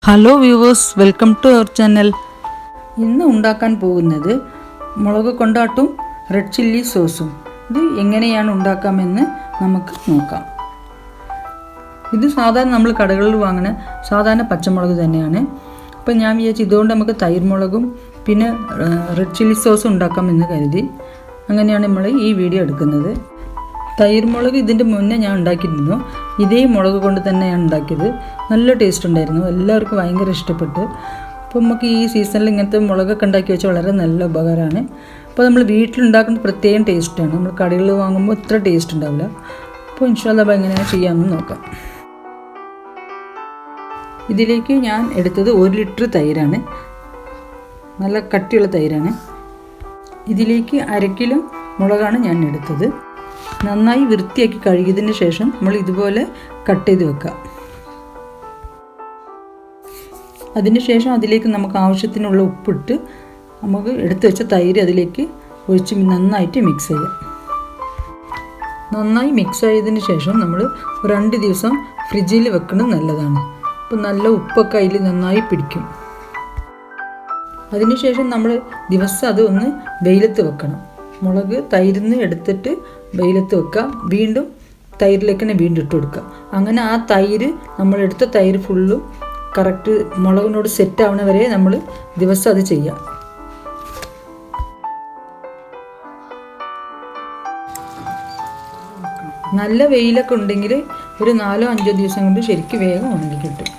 Hello viewers, welcome to our channel. ഇന്ന് ഉണ്ടാക്കാൻ പോകുന്നത് മുളക് കൊണ്ടാട്ടും റെഡ് ചില്ലി സോസും. ഇത് എങ്ങനെയാണ് ഉണ്ടാക്കാമെന്ന് നമുക്ക് നോക്കാം. ഇത് സാധാരണ നമ്മൾ കടകളിൽ വാങ്ങുന്ന സാധാരണ പച്ചമുളക് തന്നെയാണ്. അപ്പം ഞാൻ വിചാരിച്ചു ഇതുകൊണ്ട് നമുക്ക് തൈര് മുളകും പിന്നെ റെഡ് ചില്ലി സോസും ഉണ്ടാക്കാമെന്ന് കരുതി. അങ്ങനെയാണ് നമ്മൾ ഈ വീഡിയോ എടുക്കുന്നത്. തൈര് മുളക് ഇതിൻ്റെ മുന്നേ ഞാൻ ഉണ്ടാക്കിയിരുന്നു. ഇതേ മുളക് കൊണ്ട് തന്നെയാണ് ഉണ്ടാക്കിയത്. നല്ല ടേസ്റ്റ് ഉണ്ടായിരുന്നു, എല്ലാവർക്കും ഭയങ്കര ഇഷ്ടപ്പെട്ടു. അപ്പോൾ നമുക്ക് ഈ സീസണിൽ ഇങ്ങനത്തെ മുളകൊക്കെ ഉണ്ടാക്കി വെച്ചാൽ വളരെ നല്ല ഉപകാരമാണ്. അപ്പോൾ നമ്മൾ വീട്ടിലുണ്ടാക്കുന്ന പ്രത്യേകം ടേസ്റ്റാണ്. നമ്മൾ കടകളിൽ വാങ്ങുമ്പോൾ ഇത്ര ടേസ്റ്റ് ഉണ്ടാവില്ല. അപ്പോൾ ഇൻഷാല്ലാ എങ്ങനെയാണ് ചെയ്യാമെന്ന് നോക്കാം. ഇതിലേക്ക് ഞാൻ എടുത്തത് 1 ലിറ്റർ തൈരാണ്. നല്ല കട്ടിയുള്ള തൈരാണ്. ഇതിലേക്ക് 1/2 കിലോ മുളകാണ് ഞാൻ എടുത്തത്. നന്നായി വൃത്തിയാക്കി കഴുകിയതിന് ശേഷം നമ്മൾ ഇതുപോലെ കട്ട് ചെയ്ത് വെക്കാം. അതിനുശേഷം അതിലേക്ക് നമുക്ക് ആവശ്യത്തിനുള്ള ഉപ്പിട്ട് നമുക്ക് എടുത്തു വെച്ച തൈര് അതിലേക്ക് ഒഴിച്ച് നന്നായിട്ട് മിക്സ് ചെയ്യാം. നന്നായി മിക്സ് ആയതിന് ശേഷം നമ്മൾ 2 ദിവസം ഫ്രിഡ്ജിൽ വെക്കുന്നത് നല്ലതാണ്. അപ്പോൾ നല്ല ഉപ്പൊക്കെ അതിൽ നന്നായി പിടിക്കും. അതിനുശേഷം നമ്മൾ ദിവസം അത് ഒന്ന് വെയിലത്ത് വെക്കണം. മുളക് തൈരിൽ നിന്ന് എടുത്തിട്ട് വെയിലത്ത് വെക്കുക. വീണ്ടും തൈരിലേക്ക് തന്നെ വീണ്ടും ഇട്ട് കൊടുക്കുക. അങ്ങനെ ആ തൈര് നമ്മളെടുത്ത തൈര് ഫുള്ളും കറക്റ്റ് മുളകിനോട് സെറ്റ് ആവണ വരെ നമ്മൾ ദിവസം അത് ചെയ്യാം. നല്ല വെയിലൊക്കെ ഉണ്ടെങ്കിൽ ഒരു 4-5 ദിവസം കൊണ്ട് ശരിക്കും വേഗം ഉണങ്ങി കിട്ടും.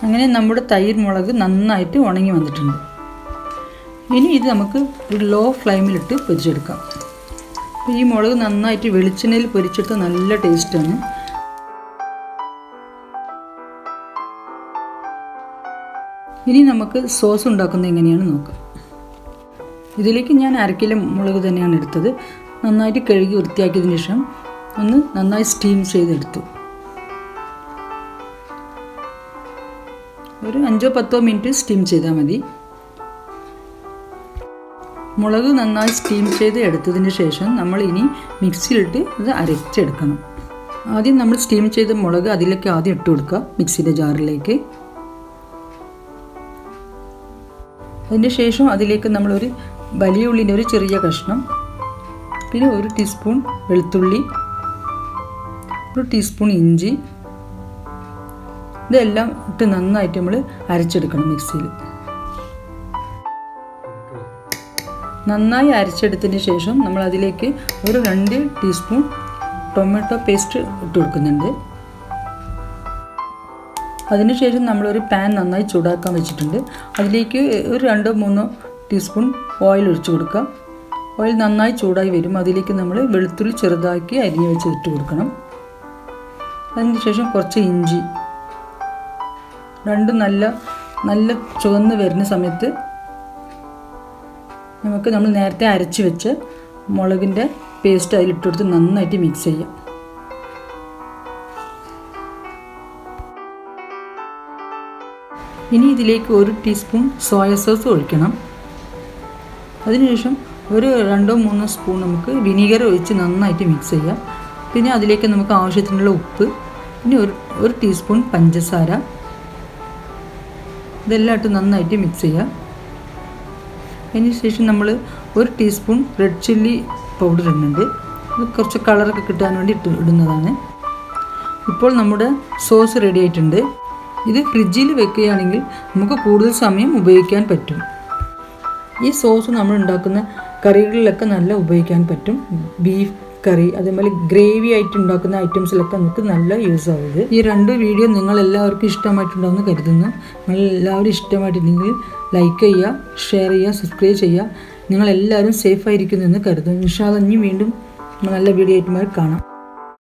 അങ്ങനെ നമ്മുടെ തൈര് മുളക് നന്നായിട്ട് ഉണങ്ങി വന്നിട്ടുണ്ട്. ഇനി ഇത് നമുക്ക് ഒരു ലോ ഫ്ലെയിമിലിട്ട് പൊരിച്ചെടുക്കാം. ഈ മുളക് നന്നായിട്ട് വെളിച്ചെണ്ണയിൽ പൊരിച്ചെടുത്താൽ നല്ല ടേസ്റ്റാണ്. ഇനി നമുക്ക് സോസ് ഉണ്ടാക്കുന്നത് എങ്ങനെയാണെന്ന് നോക്കാം. ഇതിലേക്ക് ഞാൻ 1/2 കിലോ മുളക് തന്നെയാണ് എടുത്തത്. നന്നായിട്ട് കഴുകി വൃത്തിയാക്കിയതിന് ശേഷം ഒന്ന് നന്നായി സ്റ്റീം ചെയ്തെടുത്തു. ഒരു 5-10 മിനിറ്റ് സ്റ്റീം ചെയ്താൽ മതി. മുളക് നന്നായി സ്റ്റീം ചെയ്ത് എടുത്തതിന് ശേഷം നമ്മൾ ഇനി മിക്സിയിലിട്ട് ഇത് അരച്ചെടുക്കണം. ആദ്യം നമ്മൾ സ്റ്റീം ചെയ്ത മുളക് അതിലേക്ക് ആദ്യം ഇട്ട് കൊടുക്കുക, മിക്സിയുടെ ജാറിലേക്ക്. അതിന് ശേഷം അതിലേക്ക് നമ്മളൊരു വലിയ ഉള്ളിൻ്റെ ഒരു ചെറിയ കഷ്ണം, പിന്നെ 1 ടീസ്പൂൺ വെളുത്തുള്ളി, 1 ടീസ്പൂൺ ഇഞ്ചി, ഇതെല്ലാം ഇട്ട് നന്നായിട്ട് നമ്മൾ അരച്ചെടുക്കണം മിക്സിയിൽ. നന്നായി അരച്ചെടുത്തതിന് ശേഷം നമ്മൾ അതിലേക്ക് ഒരു 2 ടീസ്പൂൺ ടൊമാറ്റോ പേസ്റ്റ് ഇട്ട് കൊടുക്കുന്നുണ്ട്. അതിനുശേഷം നമ്മളൊരു പാൻ നന്നായി ചൂടാക്കാൻ വെച്ചിട്ടുണ്ട്. അതിലേക്ക് ഒരു 2-3 ടീസ്പൂൺ ഓയിൽ ഒഴിച്ച് കൊടുക്കുക. ഓയിൽ നന്നായി ചൂടായി വരും. അതിലേക്ക് നമ്മൾ വെളുത്തുള്ളി ചെറുതാക്കി അരിഞ്ഞ് വെച്ച് ഇട്ട് കൊടുക്കണം. അതിനുശേഷം കുറച്ച് ഇഞ്ചി, രണ്ടും നല്ല ചുവന്ന് വരുന്ന സമയത്ത് നമുക്ക് നമ്മൾ നേരത്തെ അരച്ച് വെച്ച് മുളകിൻ്റെ പേസ്റ്റ് അതിലിട്ട് കൊടുത്ത് നന്നായിട്ട് മിക്സ് ചെയ്യാം. ഇനി ഇതിലേക്ക് 1 ടീസ്പൂൺ സോയ സോസ് ഒഴിക്കണം. അതിനുശേഷം ഒരു 2-3 സ്പൂൺ നമുക്ക് വിനീഗർ ഒഴിച്ച് നന്നായിട്ട് മിക്സ് ചെയ്യാം. പിന്നെ അതിലേക്ക് നമുക്ക് ആവശ്യത്തിനുള്ള ഉപ്പ്, പിന്നെ ഒരു ടീസ്പൂൺ പഞ്ചസാര, ഇതെല്ലാം ഇട്ട് നന്നായിട്ട് മിക്സ് ചെയ്യാം. അതിനുശേഷം നമ്മൾ 1 ടീസ്പൂൺ റെഡ് ചില്ലി പൗഡർ ഇടുന്നുണ്ട്. ഇത് കുറച്ച് കളറൊക്കെ കിട്ടാൻ വേണ്ടി ഇടുന്നതാണ്. ഇപ്പോൾ നമ്മുടെ സോസ് റെഡി ആയിട്ടുണ്ട്. ഇത് ഫ്രിഡ്ജിൽ വെക്കുകയാണെങ്കിൽ നമുക്ക് കൂടുതൽ സമയം ഉപയോഗിക്കാൻ പറ്റും. ഈ സോസ് നമ്മൾ ഉണ്ടാക്കുന്ന കറികളിലൊക്കെ നല്ല ഉപയോഗിക്കാൻ പറ്റും. ബീഫ് കറി, അതേപോലെ ഗ്രേവി ആയിട്ട് ഉണ്ടാക്കുന്ന ഐറ്റംസിലൊക്കെ നമുക്ക് നല്ല യൂസ് ആവുന്നത്. ഈ 2 വീഡിയോ നിങ്ങളെല്ലാവർക്കും ഇഷ്ടമായിട്ടുണ്ടാവുമെന്ന് കരുതുന്നു. നിങ്ങളെല്ലാവരും ഇഷ്ടമായിട്ടുണ്ടെങ്കിൽ ലൈക്ക് ചെയ്യുക, ഷെയർ ചെയ്യുക, സബ്സ്ക്രൈബ് ചെയ്യുക. നിങ്ങളെല്ലാവരും സേഫായിരിക്കുന്നു എന്ന് കരുതുന്നു. ഇൻഷാ അല്ലാഹ് ഇനി വീണ്ടും നല്ല വീഡിയോ ആയിട്ട് കാണാം.